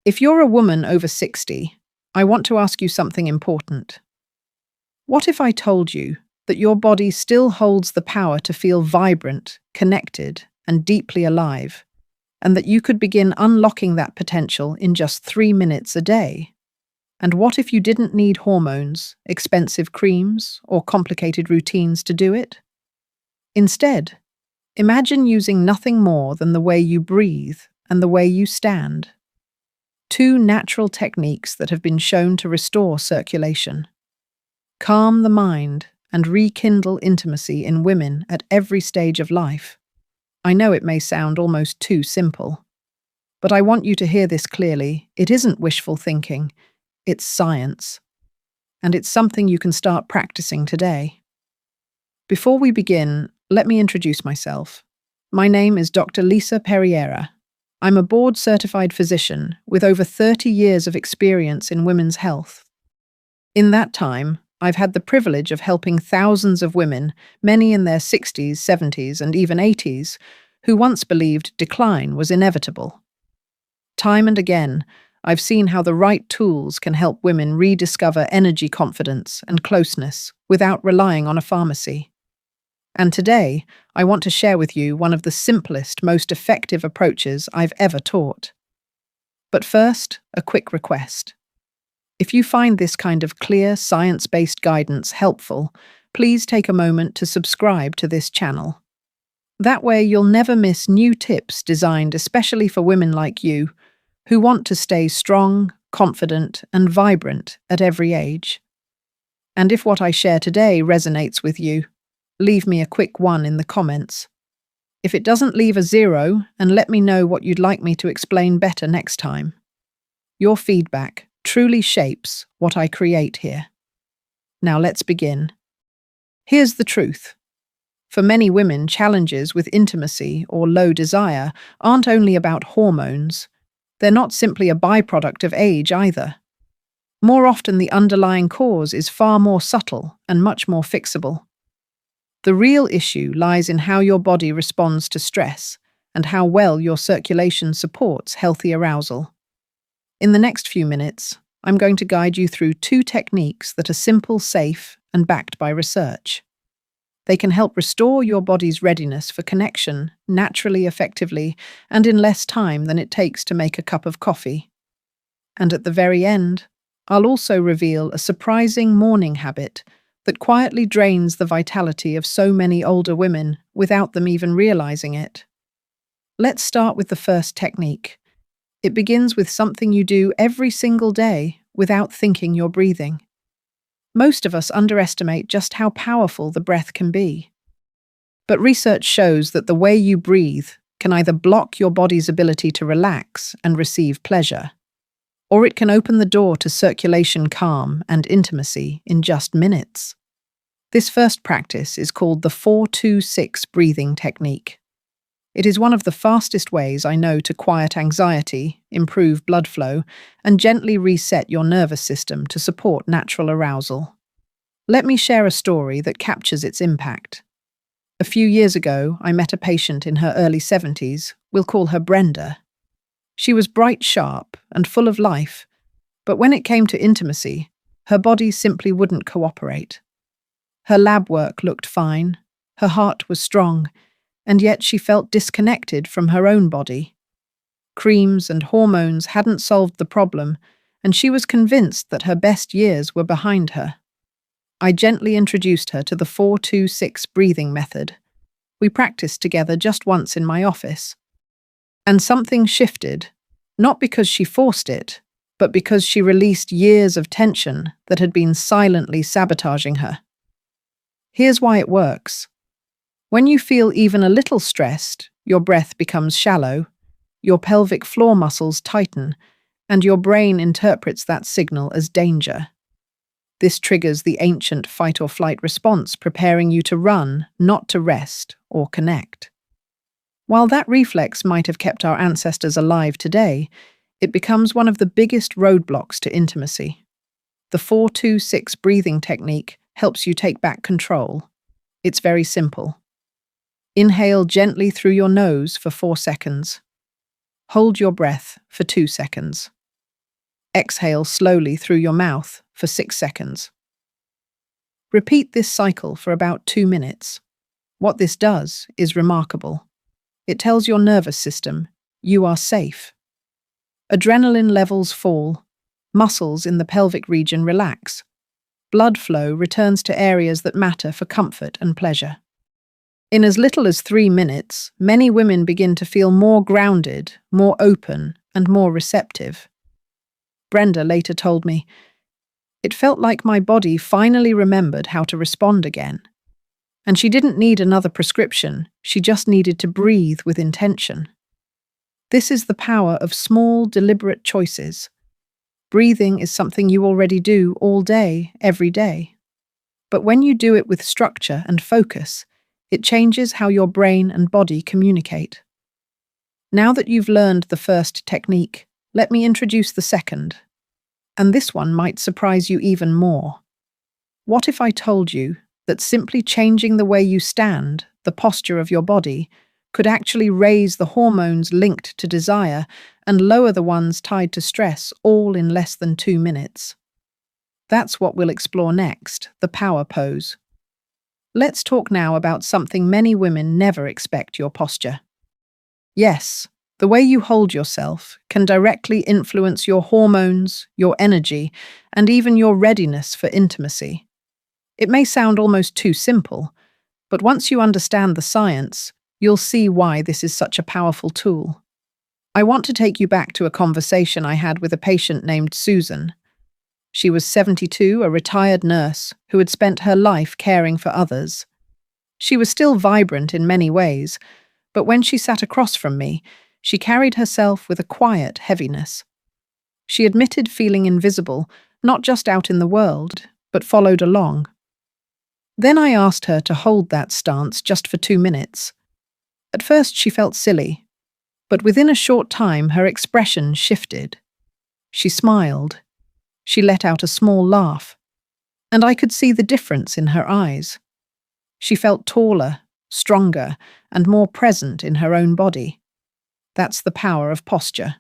If you're a woman over 60, I want to ask you something important. What if I told you that your body still holds the power to feel vibrant, connected, and deeply alive, and that you could begin unlocking that potential in just 3 minutes a day? And what if you didn't need hormones, expensive creams, or complicated routines to do it? Instead, imagine using nothing more than the way you breathe and the way you stand. Two natural techniques that have been shown to restore circulation, calm the mind, and rekindle intimacy in women at every stage of life. I know it may sound almost too simple, but I want you to hear this clearly. It isn't wishful thinking, it's science. And it's something you can start practicing today. Before we begin, let me introduce myself. My name is Dr. Lisa Perriera. I'm a board-certified physician with over 30 years of experience in women's health. In that time, I've had the privilege of helping thousands of women, many in their 60s, 70s, and even 80s, who once believed decline was inevitable. Time and again, I've seen how the right tools can help women rediscover energy, confidence, and closeness without relying on a pharmacy. And today, I want to share with you one of the simplest, most effective approaches I've ever taught. But first, a quick request. If you find this kind of clear, science-based guidance helpful, please take a moment to subscribe to this channel. That way, you'll never miss new tips designed especially for women like you, who want to stay strong, confident, and vibrant at every age. And if what I share today resonates with you, leave me a quick 1 in the comments. If it doesn't, leave a 0 and let me know what you'd like me to explain better next time. Your feedback truly shapes what I create here. Now let's begin. Here's the truth. For many women, challenges with intimacy or low desire aren't only about hormones. They're not simply a byproduct of age either. More often, the underlying cause is far more subtle and much more fixable. The real issue lies in how your body responds to stress and how well your circulation supports healthy arousal. In the next few minutes, I'm going to guide you through 2 techniques that are simple, safe, and backed by research. They can help restore your body's readiness for connection naturally, effectively, and in less time than it takes to make a cup of coffee. And at the very end, I'll also reveal a surprising morning habit that quietly drains the vitality of so many older women without them even realizing it. Let's start with the first technique. It begins with something you do every single day without thinking you're breathing. Most of us underestimate just how powerful the breath can be. But research shows that the way you breathe can either block your body's ability to relax and receive pleasure, or it can open the door to circulation, calm, and intimacy in just minutes. This first practice is called the 4-2-6 breathing technique. It is one of the fastest ways I know to quiet anxiety, improve blood flow, and gently reset your nervous system to support natural arousal. Let me share a story that captures its impact. A few years ago, I met a patient in her early 70s. We'll call her Brenda. She was bright, sharp, and full of life, but when it came to intimacy, her body simply wouldn't cooperate. Her lab work looked fine, her heart was strong, and yet she felt disconnected from her own body. Creams and hormones hadn't solved the problem, and she was convinced that her best years were behind her. I gently introduced her to the 4-2-6 breathing method. We practiced together just once in my office. And something shifted, not because she forced it, but because she released years of tension that had been silently sabotaging her. Here's why it works. When you feel even a little stressed, your breath becomes shallow, your pelvic floor muscles tighten, and your brain interprets that signal as danger. This triggers the ancient fight-or-flight response, preparing you to run, not to rest or connect. While that reflex might have kept our ancestors alive today, it becomes one of the biggest roadblocks to intimacy. The 4-2-6 breathing technique helps you take back control. It's very simple. Inhale gently through your nose for 4 seconds. Hold your breath for 2 seconds. Exhale slowly through your mouth for 6 seconds. Repeat this cycle for about 2 minutes. What this does is remarkable. It tells your nervous system, you are safe. Adrenaline levels fall, muscles in the pelvic region relax. Blood flow returns to areas that matter for comfort and pleasure. In as little as 3 minutes, many women begin to feel more grounded, more open, and more receptive. Brenda later told me, "It felt like my body finally remembered how to respond again." And she didn't need another prescription, she just needed to breathe with intention. This is the power of small, deliberate choices. Breathing is something you already do all day, every day. But when you do it with structure and focus, it changes how your brain and body communicate. Now that you've learned the first technique, let me introduce the second. And this one might surprise you even more. What if I told you that simply changing the way you stand, the posture of your body, could actually raise the hormones linked to desire and lower the ones tied to stress, all in less than 2 minutes? That's what we'll explore next, the power pose. Let's talk now about something many women never expect: your posture. Yes, the way you hold yourself can directly influence your hormones, your energy, and even your readiness for intimacy. It may sound almost too simple, but once you understand the science, you'll see why this is such a powerful tool. I want to take you back to a conversation I had with a patient named Susan. She was 72, a retired nurse who had spent her life caring for others. She was still vibrant in many ways, but when she sat across from me, she carried herself with a quiet heaviness. She admitted feeling invisible, not just out in the world, but followed along. Then I asked her to hold that stance just for 2 minutes. At first she felt silly, but within a short time her expression shifted. She smiled. She let out a small laugh, and I could see the difference in her eyes. She felt taller, stronger, and more present in her own body. That's the power of posture.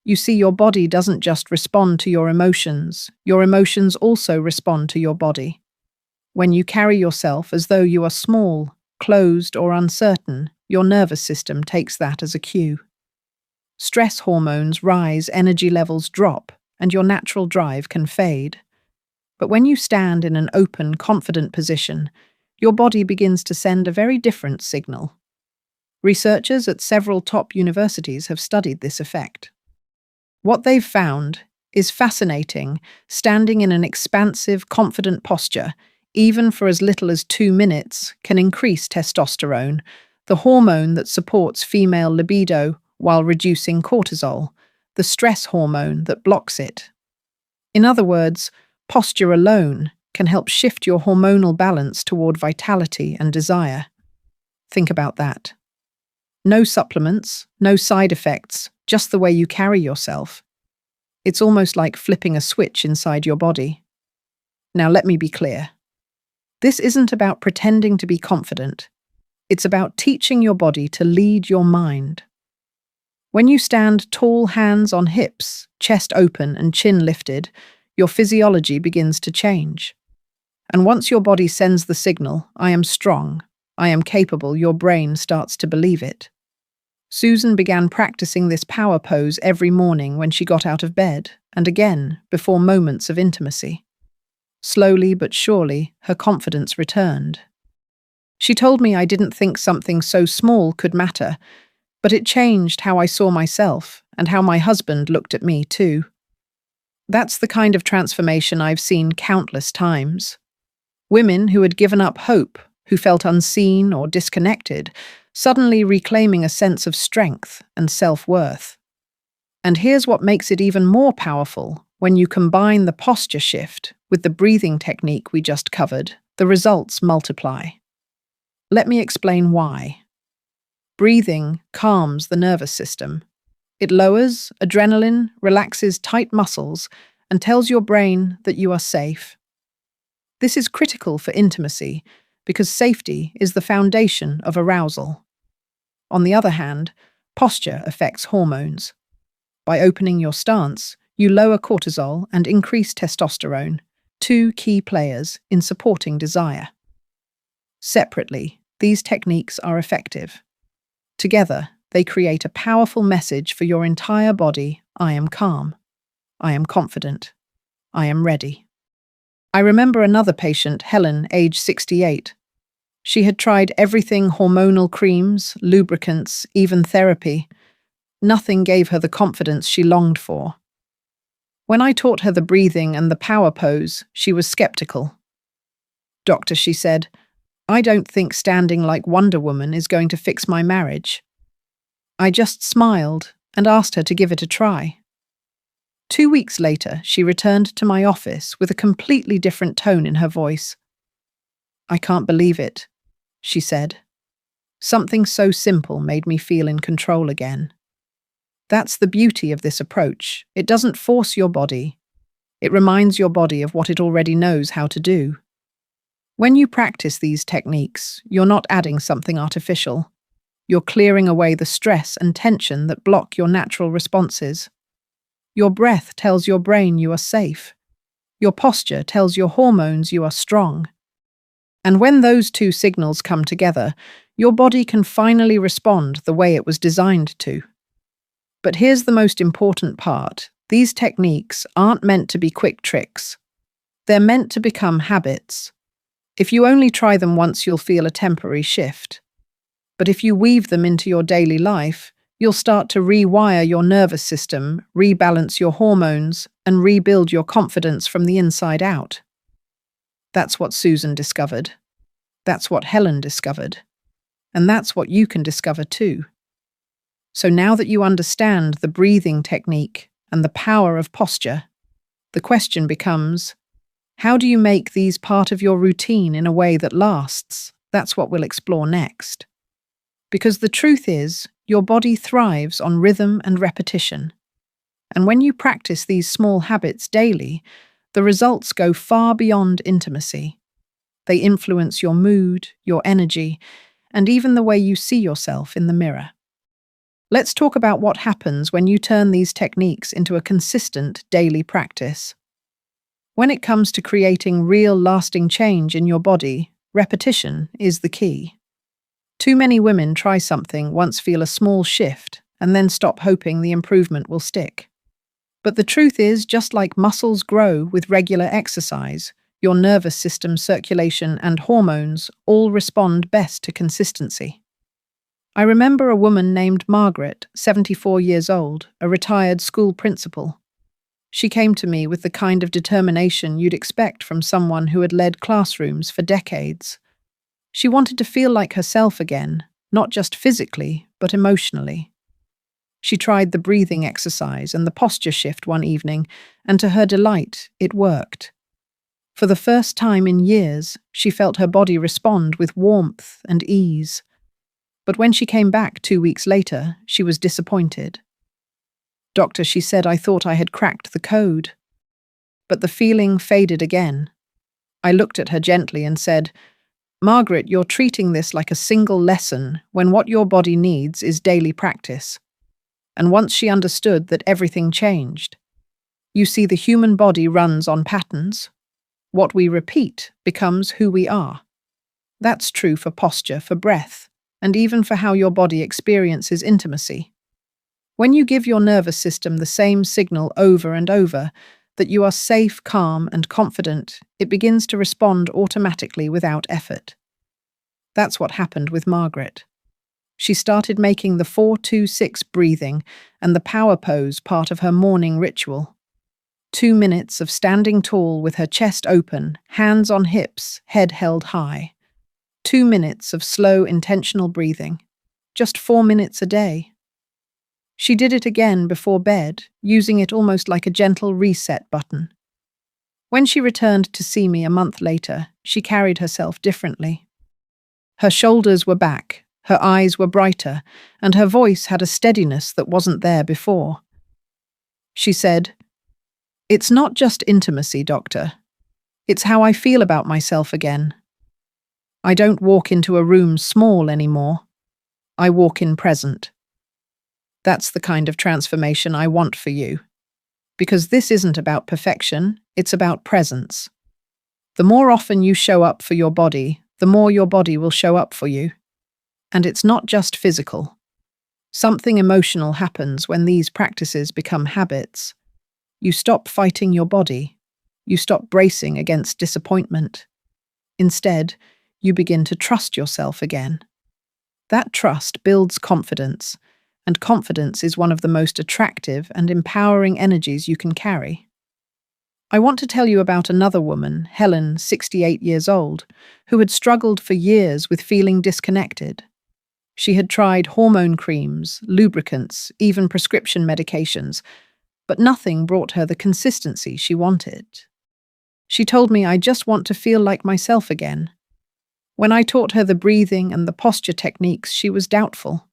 You see, your body doesn't just respond to your emotions also respond to your body. When you carry yourself as though you are small, closed, or uncertain, your nervous system takes that as a cue. Stress hormones rise, energy levels drop, and your natural drive can fade. But when you stand in an open, confident position, your body begins to send a very different signal. Researchers at several top universities have studied this effect. What they've found is fascinating. Standing in an expansive, confident posture, even for as little as 2 minutes, can increase testosterone, the hormone that supports female libido, while reducing cortisol, the stress hormone that blocks it. In other words, posture alone can help shift your hormonal balance toward vitality and desire. Think about that. No supplements, no side effects, just the way you carry yourself. It's almost like flipping a switch inside your body. Now let me be clear. This isn't about pretending to be confident. It's about teaching your body to lead your mind. When you stand tall, hands on hips, chest open and chin lifted, your physiology begins to change. And once your body sends the signal, I am strong, I am capable, your brain starts to believe it. Susan began practicing this power pose every morning when she got out of bed, and again before moments of intimacy. Slowly but surely, her confidence returned. She told me I didn't think something so small could matter, but it changed how I saw myself and how my husband looked at me too. That's the kind of transformation I've seen countless times. Women who had given up hope, who felt unseen or disconnected, suddenly reclaiming a sense of strength and self-worth. And here's what makes it even more powerful: when you combine the posture shift with the breathing technique we just covered, the results multiply. Let me explain why. Breathing calms the nervous system. It lowers adrenaline, relaxes tight muscles, and tells your brain that you are safe. This is critical for intimacy because safety is the foundation of arousal. On the other hand, posture affects hormones. By opening your stance, You lower cortisol and increase testosterone, two key players in supporting desire. Separately, these techniques are effective. Together, they create a powerful message for your entire body: I am calm, I am confident, I am ready. I remember another patient, Helen, age 68. She had tried everything: hormonal creams, lubricants, even therapy. Nothing gave her the confidence she longed for. When I taught her the breathing and the power pose, she was skeptical. "Doctor," she said, "I don't think standing like Wonder Woman is going to fix my marriage." I just smiled and asked her to give it a try. 2 weeks later, she returned to my office with a completely different tone in her voice. "I can't believe it," she said. "Something so simple made me feel in control again." That's the beauty of this approach. It doesn't force your body. It reminds your body of what it already knows how to do. When you practice these techniques, you're not adding something artificial. You're clearing away the stress and tension that block your natural responses. Your breath tells your brain you are safe. Your posture tells your hormones you are strong. And when those two signals come together, your body can finally respond the way it was designed to. But here's the most important part. These techniques aren't meant to be quick tricks. They're meant to become habits. If you only try them once, you'll feel a temporary shift. But if you weave them into your daily life, you'll start to rewire your nervous system, rebalance your hormones, and rebuild your confidence from the inside out. That's what Susan discovered. That's what Helen discovered. And that's what you can discover too. So now that you understand the breathing technique and the power of posture, the question becomes, how do you make these part of your routine in a way that lasts? That's what we'll explore next. Because the truth is, your body thrives on rhythm and repetition. And when you practice these small habits daily, the results go far beyond intimacy. They influence your mood, your energy, and even the way you see yourself in the mirror. Let's talk about what happens when you turn these techniques into a consistent daily practice. When it comes to creating real lasting change in your body, repetition is the key. Too many women try something once, feel a small shift, and then stop hoping the improvement will stick. But the truth is, just like muscles grow with regular exercise, your nervous system, circulation, and hormones all respond best to consistency. I remember a woman named Margaret, 74 years old, a retired school principal. She came to me with the kind of determination you'd expect from someone who had led classrooms for decades. She wanted to feel like herself again, not just physically, but emotionally. She tried the breathing exercise and the posture shift one evening, and to her delight, it worked. For the first time in years, she felt her body respond with warmth and ease. But when she came back 2 weeks later, she was disappointed. "Doctor," she said, "I thought I had cracked the code." But the feeling faded again. I looked at her gently and said, "Margaret, you're treating this like a single lesson when what your body needs is daily practice." And once she understood that, everything changed. You see, the human body runs on patterns. What we repeat becomes who we are. That's true for posture, for breath, and even for how your body experiences intimacy. When you give your nervous system the same signal over and over, that you are safe, calm, and confident, it begins to respond automatically without effort. That's what happened with Margaret. She started making the 4-2-6 breathing and the power pose part of her morning ritual. 2 minutes of standing tall with her chest open, hands on hips, head held high. 2 minutes of slow, intentional breathing. Just 4 minutes a day. She did it again before bed, using it almost like a gentle reset button. When she returned to see me a month later, she carried herself differently. Her shoulders were back, her eyes were brighter, and her voice had a steadiness that wasn't there before. She said, "It's not just intimacy, doctor. It's how I feel about myself again. I don't walk into a room small anymore. I walk in present." That's the kind of transformation I want for you. Because this isn't about perfection, it's about presence. The more often you show up for your body, the more your body will show up for you. And it's not just physical. Something emotional happens when these practices become habits. You stop fighting your body. You stop bracing against disappointment. Instead, you begin to trust yourself again. That trust builds confidence, and confidence is one of the most attractive and empowering energies you can carry. I want to tell you about another woman, Helen, 68 years old, who had struggled for years with feeling disconnected. She had tried hormone creams, lubricants, even prescription medications, but nothing brought her the consistency she wanted. She told me, "I just want to feel like myself again." When I taught her the breathing and the posture techniques, she was doubtful.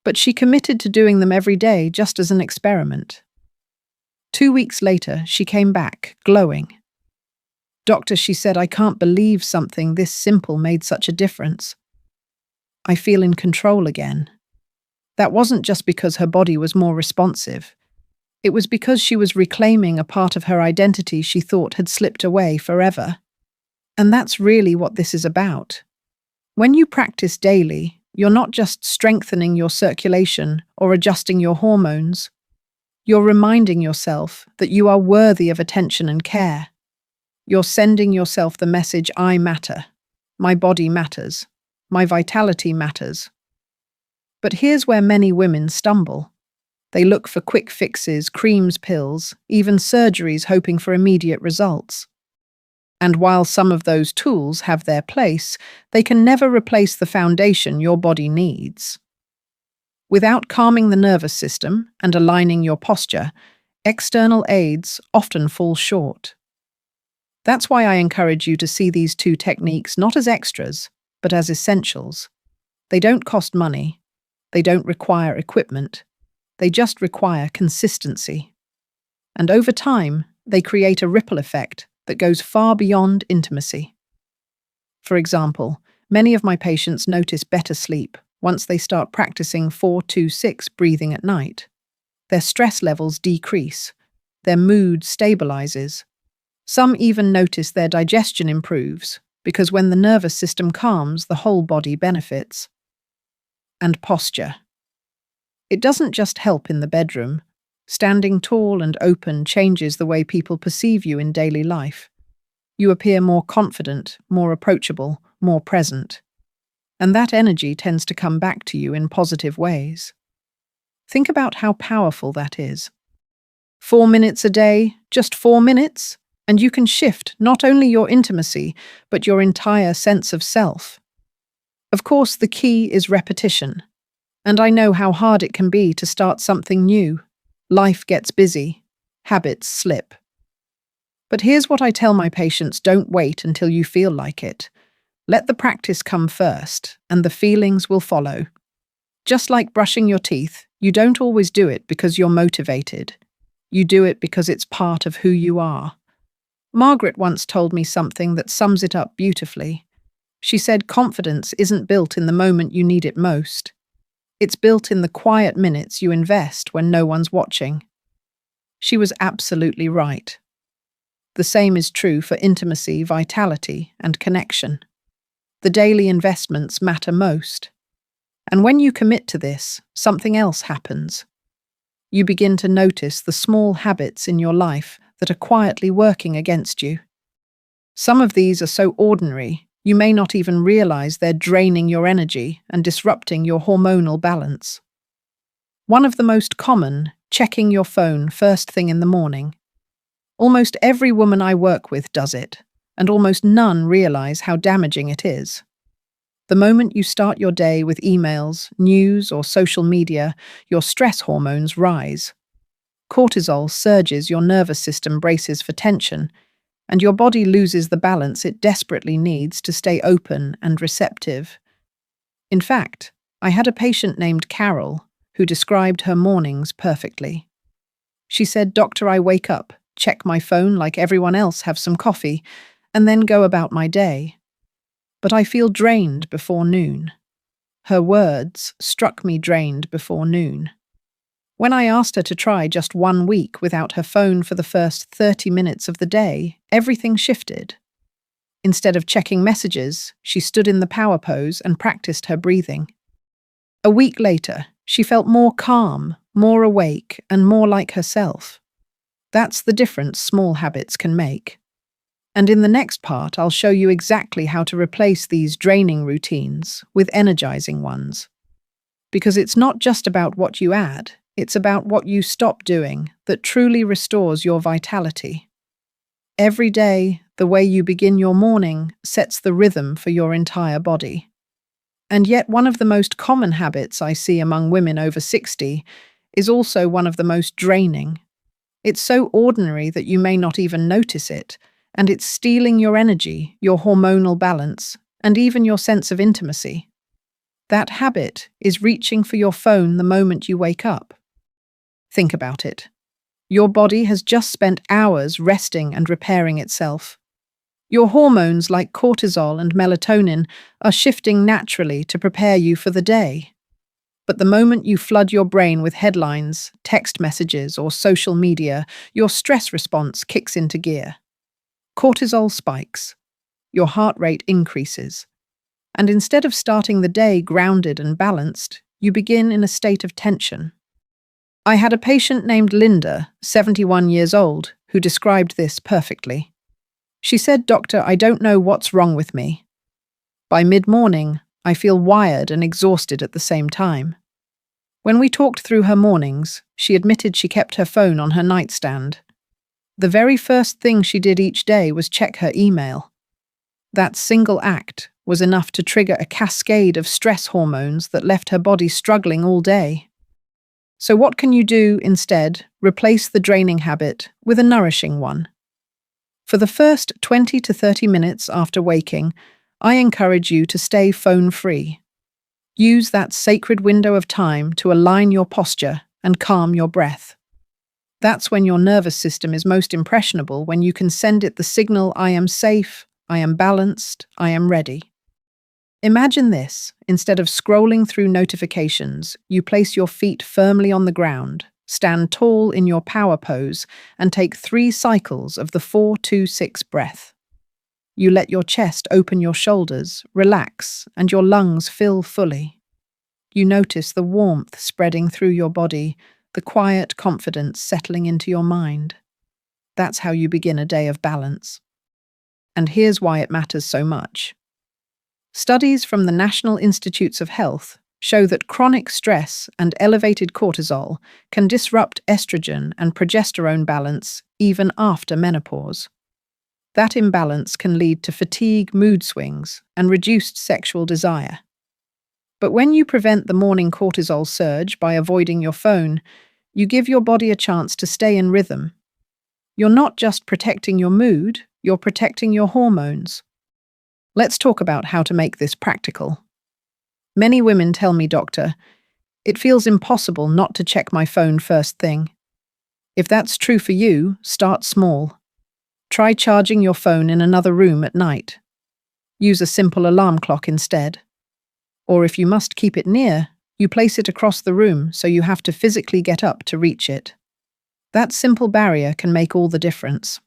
But she committed to doing them every day just as an experiment. 2 weeks later, she came back, glowing. "Doctor," she said, "I can't believe something this simple made such a difference. I feel in control again." That wasn't just because her body was more responsive. It was because she was reclaiming a part of her identity she thought had slipped away forever. And that's really what this is about. When you practice daily, you're not just strengthening your circulation or adjusting your hormones. You're reminding yourself that you are worthy of attention and care. You're sending yourself the message, "I matter. My body matters. My vitality matters." But here's where many women stumble. They look for quick fixes, creams, pills, even surgeries, hoping for immediate results. And while some of those tools have their place, they can never replace the foundation your body needs. Without calming the nervous system and aligning your posture, external aids often fall short. That's why I encourage you to see these two techniques not as extras, but as essentials. They don't cost money. They don't require equipment. They just require consistency. And over time, they create a ripple effect that goes far beyond intimacy. For example, many of my patients notice better sleep once they start practicing 4-2-6 breathing at night. Their stress levels decrease. Their mood stabilizes. Some even notice their digestion improves, because when the nervous system calms, the whole body benefits. And posture. It doesn't just help in the bedroom. Standing tall and open changes the way people perceive you in daily life. You appear more confident, more approachable, more present. And that energy tends to come back to you in positive ways. Think about how powerful that is. 4 minutes a day, just 4 minutes, and you can shift not only your intimacy, but your entire sense of self. Of course, the key is repetition. And I know how hard it can be to start something new. Life gets busy. Habits slip. But here's what I tell my patients: don't wait until you feel like it. Let the practice come first, and the feelings will follow. Just like brushing your teeth, you don't always do it because you're motivated. You do it because it's part of who you are. Margaret once told me something that sums it up beautifully. She said, "Confidence isn't built in the moment you need it most. It's built in the quiet minutes you invest when no one's watching." She was absolutely right. The same is true for intimacy, vitality, and connection. The daily investments matter most. And when you commit to this, something else happens. You begin to notice the small habits in your life that are quietly working against you. Some of these are so ordinary, you may not even realize they're draining your energy and disrupting your hormonal balance. One of the most common, checking your phone first thing in the morning. Almost every woman I work with does it, and almost none realize how damaging it is. The moment you start your day with emails, news, or social media, your stress hormones rise. Cortisol surges, your nervous system braces for tension, and your body loses the balance it desperately needs to stay open and receptive. In fact, I had a patient named Carol who described her mornings perfectly. She said, "Doctor, I wake up, check my phone like everyone else, have some coffee, and then go about my day. But I feel drained before noon." Her words struck me: drained before noon. When I asked her to try just 1 week without her phone for the first 30 minutes of the day, everything shifted. Instead of checking messages, she stood in the power pose and practiced her breathing. A week later, she felt more calm, more awake, and more like herself. That's the difference small habits can make. And in the next part, I'll show you exactly how to replace these draining routines with energizing ones. Because it's not just about what you add, it's about what you stop doing that truly restores your vitality. Every day, the way you begin your morning sets the rhythm for your entire body. And yet one of the most common habits I see among women over 60 is also one of the most draining. It's so ordinary that you may not even notice it, and it's stealing your energy, your hormonal balance, and even your sense of intimacy. That habit is reaching for your phone the moment you wake up. Think about it. Your body has just spent hours resting and repairing itself. Your hormones like cortisol and melatonin are shifting naturally to prepare you for the day. But the moment you flood your brain with headlines, text messages, or social media, your stress response kicks into gear. Cortisol spikes. Your heart rate increases. And instead of starting the day grounded and balanced, you begin in a state of tension. I had a patient named Linda, 71 years old, who described this perfectly. She said, "Doctor, I don't know what's wrong with me. By mid-morning, I feel wired and exhausted at the same time." When we talked through her mornings, she admitted she kept her phone on her nightstand. The very first thing she did each day was check her email. That single act was enough to trigger a cascade of stress hormones that left her body struggling all day. So what can you do instead? Replace the draining habit with a nourishing one. For the first 20 to 30 minutes after waking, I encourage you to stay phone-free. Use that sacred window of time to align your posture and calm your breath. That's when your nervous system is most impressionable, when you can send it the signal, "I am safe, I am balanced, I am ready." Imagine this. Instead of scrolling through notifications, you place your feet firmly on the ground, stand tall in your power pose, and take 3 cycles of the 4-2-6 breath. You let your chest open, your shoulders relax, and your lungs fill fully. You notice the warmth spreading through your body, the quiet confidence settling into your mind. That's how you begin a day of balance. And here's why it matters so much. Studies from the National Institutes of Health show that chronic stress and elevated cortisol can disrupt estrogen and progesterone balance even after menopause. That imbalance can lead to fatigue, mood swings, and reduced sexual desire. But when you prevent the morning cortisol surge by avoiding your phone, you give your body a chance to stay in rhythm. You're not just protecting your mood, you're protecting your hormones. Let's talk about how to make this practical. Many women tell me, "Doctor, it feels impossible not to check my phone first thing." If that's true for you, start small. Try charging your phone in another room at night. Use a simple alarm clock instead. Or if you must keep it near, you place it across the room so you have to physically get up to reach it. That simple barrier can make all the difference.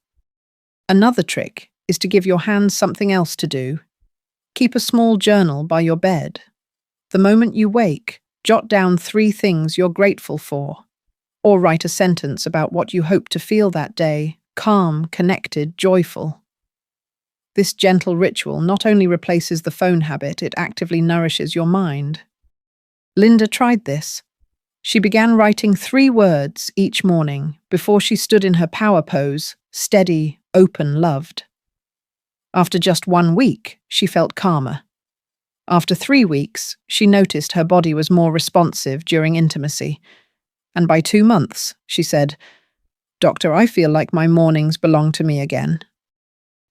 Another trick is to give your hands something else to do. Keep a small journal by your bed. The moment you wake, jot down 3 things you're grateful for, or write a sentence about what you hope to feel that day: calm, connected, joyful. This gentle ritual not only replaces the phone habit, it actively nourishes your mind. Linda tried this. She began writing 3 words each morning before she stood in her power pose: steady, open, loved. After just 1 week, she felt calmer. After 3 weeks, she noticed her body was more responsive during intimacy. And by 2 months, she said, "Doctor, I feel like my mornings belong to me again."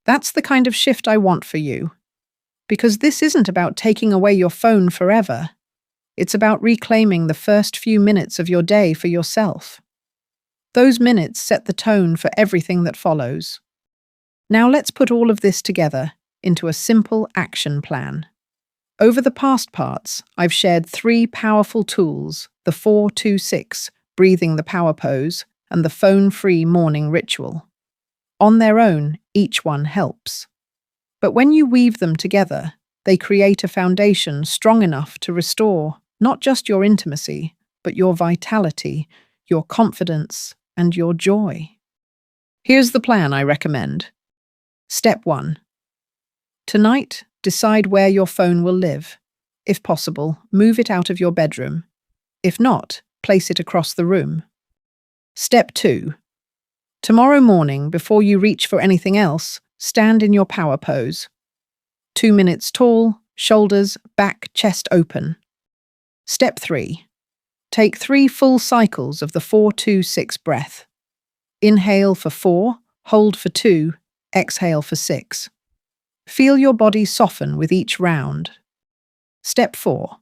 That's the kind of shift I want for you. Because this isn't about taking away your phone forever. It's about reclaiming the first few minutes of your day for yourself. Those minutes set the tone for everything that follows. Now let's put all of this together into a simple action plan. Over the past parts, I've shared 3 powerful tools: the 4-2-6, breathing the power pose, and the phone-free morning ritual. On their own, each one helps. But when you weave them together, they create a foundation strong enough to restore not just your intimacy, but your vitality, your confidence, and your joy. Here's the plan I recommend. Step 1. Tonight, decide where your phone will live. If possible, move it out of your bedroom. If not, place it across the room. Step 2. Tomorrow morning, before you reach for anything else, stand in your power pose. 2 minutes tall, shoulders, back, chest open. Step 3. Take 3 full cycles of the 4-2-6 breath. Inhale for 4, hold for 2, exhale for 6. Feel your body soften with each round. Step 4.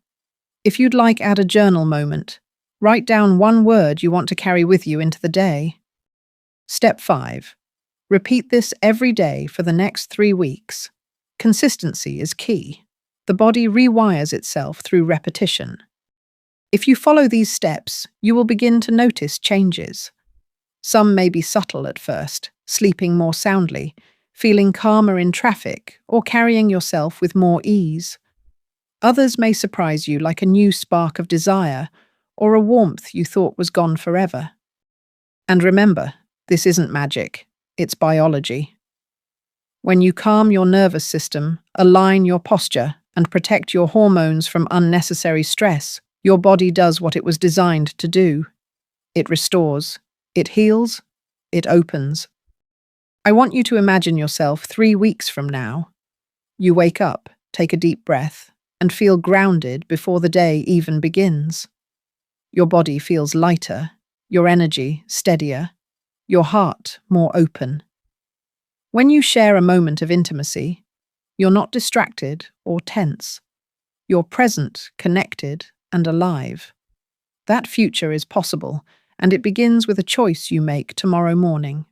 If you'd like, add a journal moment. Write down 1 word you want to carry with you into the day. Step 5. Repeat this every day for the next 3 weeks. Consistency is key. The body rewires itself through repetition. If you follow these steps, you will begin to notice changes. Some may be subtle at first, sleeping more soundly, feeling calmer in traffic, or carrying yourself with more ease. Others may surprise you like a new spark of desire or a warmth you thought was gone forever. And remember, this isn't magic, it's biology. When you calm your nervous system, align your posture, and protect your hormones from unnecessary stress, your body does what it was designed to do. It restores, it heals, it opens. I want you to imagine yourself 3 weeks from now. You wake up, take a deep breath, and feel grounded before the day even begins. Your body feels lighter, your energy steadier, your heart more open. When you share a moment of intimacy, you're not distracted or tense. You're present, connected, and alive. That future is possible, and it begins with a choice you make tomorrow morning.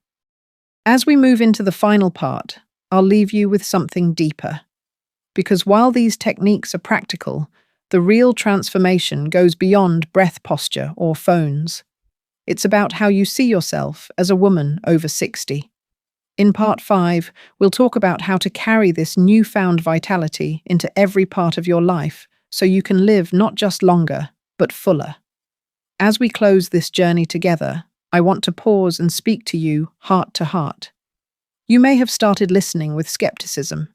As we move into the final part, I'll leave you with something deeper. Because while these techniques are practical, the real transformation goes beyond breath posture or phones. It's about how you see yourself as a woman over 60. In part 5, we'll talk about how to carry this newfound vitality into every part of your life so you can live not just longer, but fuller. As we close this journey together, I want to pause and speak to you heart to heart. You may have started listening with skepticism.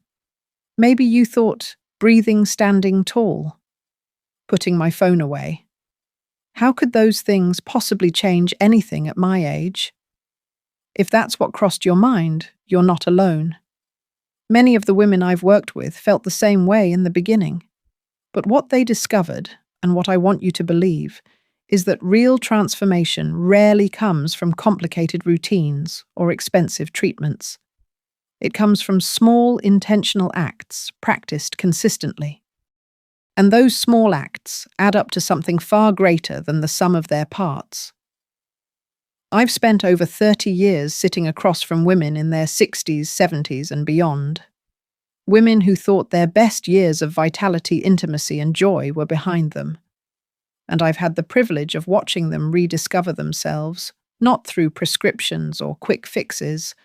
Maybe you thought, breathing standing tall, putting my phone away. How could those things possibly change anything at my age? If that's what crossed your mind, you're not alone. Many of the women I've worked with felt the same way in the beginning. But what they discovered, and what I want you to believe, is that real transformation rarely comes from complicated routines or expensive treatments. It comes from small, intentional acts practiced consistently. And those small acts add up to something far greater than the sum of their parts. I've spent over 30 years sitting across from women in their 60s, 70s, and beyond. Women who thought their best years of vitality, intimacy, and joy were behind them. And I've had the privilege of watching them rediscover themselves, not through prescriptions or quick fixes,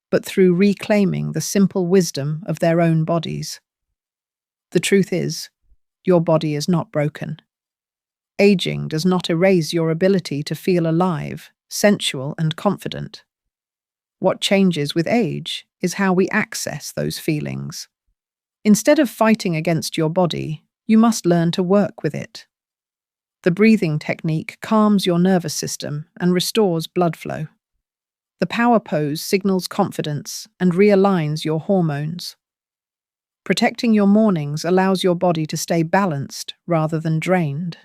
but through reclaiming the simple wisdom of their own bodies. The truth is, your body is not broken. Aging does not erase your ability to feel alive, sensual, and confident. What changes with age is how we access those feelings. Instead of fighting against your body, you must learn to work with it. The breathing technique calms your nervous system and restores blood flow. The power pose signals confidence and realigns your hormones. Protecting your mornings allows your body to stay balanced rather than drained.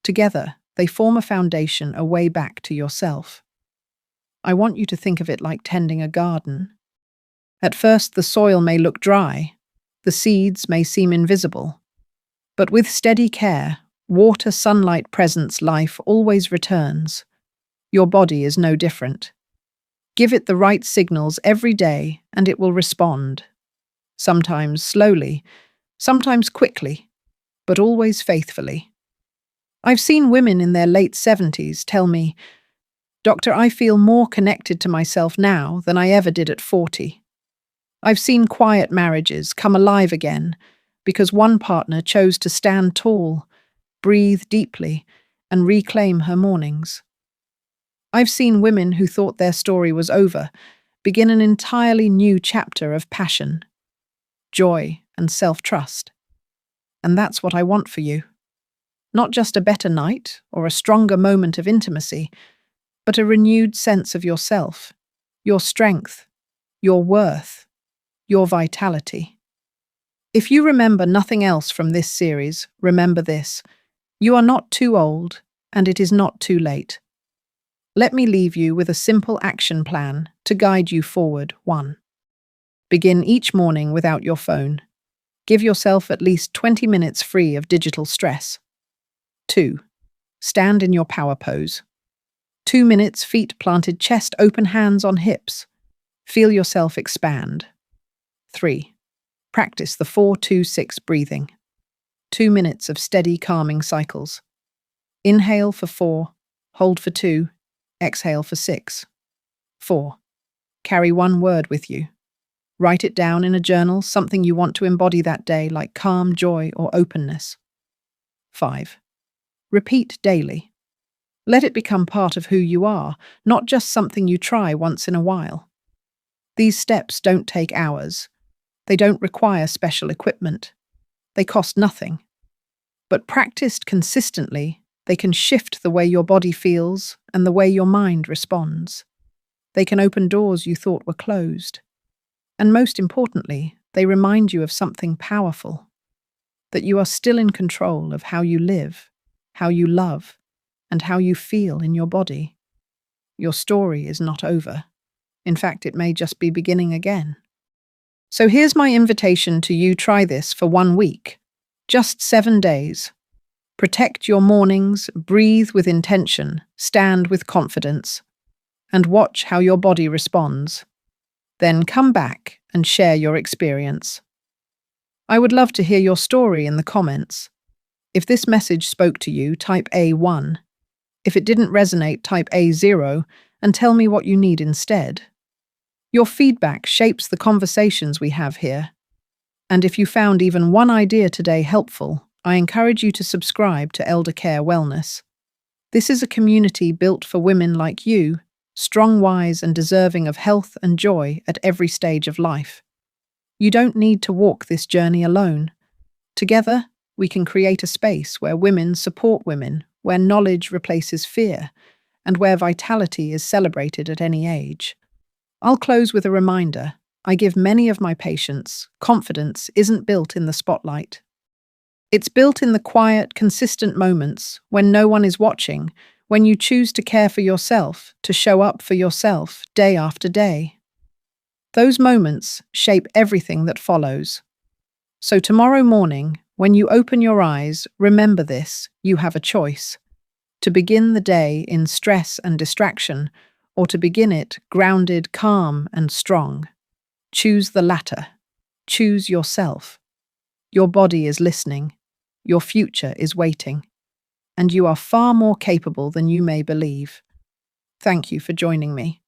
Together, they form a foundation, a way back to yourself. I want you to think of it like tending a garden. At first, the soil may look dry, the seeds may seem invisible, but with steady care, water, sunlight, presence, life always returns. Your body is no different. Give it the right signals every day and it will respond. Sometimes slowly, sometimes quickly, but always faithfully. I've seen women in their late 70s tell me, "Doctor, I feel more connected to myself now than I ever did at 40. I've seen quiet marriages come alive again because one partner chose to stand tall, breathe deeply, and reclaim her mornings. I've seen women who thought their story was over begin an entirely new chapter of passion, joy, and self-trust. And that's what I want for you. Not just a better night or a stronger moment of intimacy, but a renewed sense of yourself, your strength, your worth, your vitality. If you remember nothing else from this series, remember this: you are not too old, and it is not too late. Let me leave you with a simple action plan to guide you forward. 1. Begin each morning without your phone. Give yourself at least 20 minutes free of digital stress. 2. Stand in your power pose. 2 minutes, feet planted, chest open, hands on hips. Feel yourself expand. 3. Practice the 4-2-6 breathing. 2 minutes of steady, calming cycles. Inhale for 4, hold for 2, exhale for 6. 4. Carry one word with you. Write it down in a journal, something you want to embody that day, like calm, joy, or openness. 5. Repeat daily. Let it become part of who you are, not just something you try once in a while. These steps don't take hours. They don't require special equipment. They cost nothing. But practiced consistently, they can shift the way your body feels and the way your mind responds. They can open doors you thought were closed. And most importantly, they remind you of something powerful: that you are still in control of how you live, how you love, and how you feel in your body. Your story is not over. In fact, it may just be beginning again. So here's my invitation to you: try this for 1 week. Just 7 days. Protect your mornings, breathe with intention, stand with confidence, and watch how your body responds. Then come back and share your experience. I would love to hear your story in the comments. If this message spoke to you, type A1. If it didn't resonate, type A0 and tell me what you need instead. Your feedback shapes the conversations we have here. And if you found even one idea today helpful, I encourage you to subscribe to Elder Care Wellness. This is a community built for women like you, strong, wise, and deserving of health and joy at every stage of life. You don't need to walk this journey alone. Together, we can create a space where women support women, where knowledge replaces fear, and where vitality is celebrated at any age. I'll close with a reminder. I give many of my patients, confidence isn't built in the spotlight. It's built in the quiet, consistent moments when no one is watching, when you choose to care for yourself, to show up for yourself day after day. Those moments shape everything that follows. So tomorrow morning, when you open your eyes, remember this: you have a choice. To begin the day in stress and distraction, or to begin it grounded, calm, and strong. Choose the latter. Choose yourself. Your body is listening. Your future is waiting. And you are far more capable than you may believe. Thank you for joining me.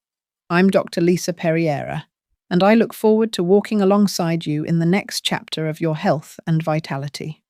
I'm Dr. Lisa Perriera, and I look forward to walking alongside you in the next chapter of your health and vitality.